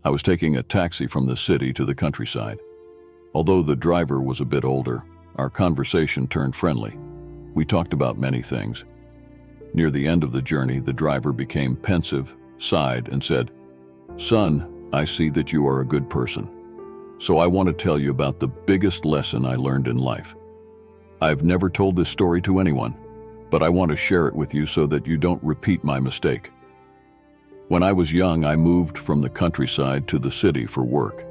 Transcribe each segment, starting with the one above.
I was taking a taxi from the city to the countryside. Although the driver was a bit older, our conversation turned friendly. We talked about many things. Near the end of the journey, the driver became pensive, sighed, and said, "Son, I see that you are a good person. So I want to tell you about the biggest lesson I learned in life. I've never told this story to anyone, but I want to share it with you so that you don't repeat my mistake. When I was young, I moved from the countryside to the city for work.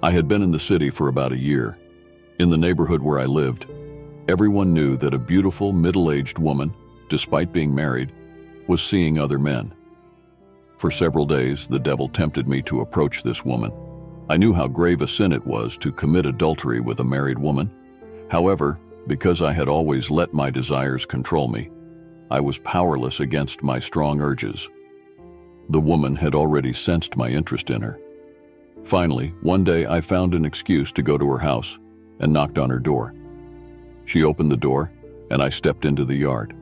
I had been in the city for about a year. In the neighborhood where I lived, everyone knew that a beautiful middle-aged woman, despite being married, was seeing other men. For several days, the devil tempted me to approach this woman. I knew how grave a sin it was to commit adultery with a married woman. However, because I had always let my desires control me, I was powerless against my strong urges. The woman had already sensed my interest in her. Finally, one day I found an excuse to go to her house and knocked on her door. She opened the door, and I stepped into the yard.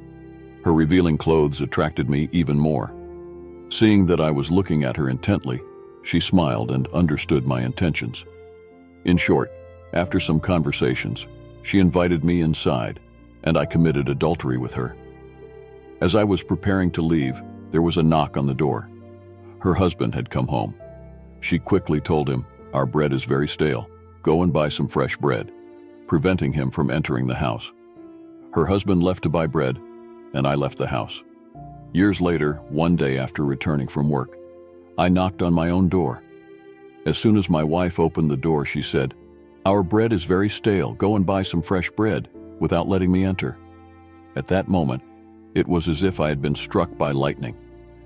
Her revealing clothes attracted me even more. Seeing that I was looking at her intently, she smiled and understood my intentions. In short, after some conversations, she invited me inside, and I committed adultery with her. As I was preparing to leave, there was a knock on the door. Her husband had come home. She quickly told him, "Our bread is very stale. Go and buy some fresh bread," preventing him from entering the house. Her husband left to buy bread, and I left the house. Years later, one day after returning from work, I knocked on my own door. As soon as my wife opened the door, she said, "Our bread is very stale. Go and buy some fresh bread," without letting me enter. At that moment, it was as if I had been struck by lightning.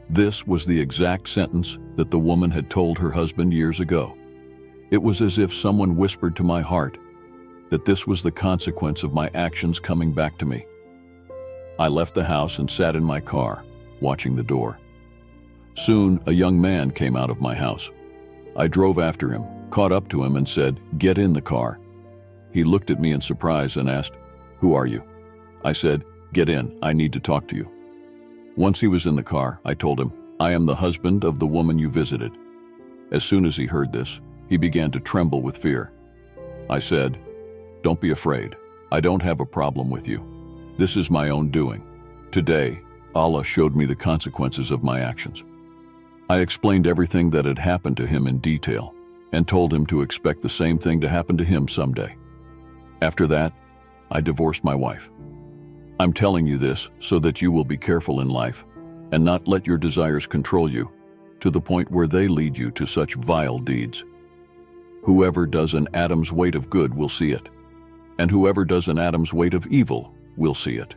This was the exact sentence that the woman had told her husband years ago. It was as if someone whispered to my heart that this was the consequence of my actions coming back to me. I left the house and sat in my car, watching the door. Soon, a young man came out of my house. I drove after him, caught up to him, and said, "Get in the car." He looked at me in surprise and asked, "Who are you?" I said, "Get in, I need to talk to you." Once he was in the car, I told him, "I am the husband of the woman you visited." As soon as he heard this, he began to tremble with fear. I said, "Don't be afraid. I don't have a problem with you. This is my own doing. Today, Allah showed me the consequences of my actions." I explained everything that had happened to him in detail and told him to expect the same thing to happen to him someday. After that, I divorced my wife. I'm telling you this so that you will be careful in life and not let your desires control you to the point where they lead you to such vile deeds. Whoever does an atom's weight of good will see it, and whoever does an atom's weight of evil will see it.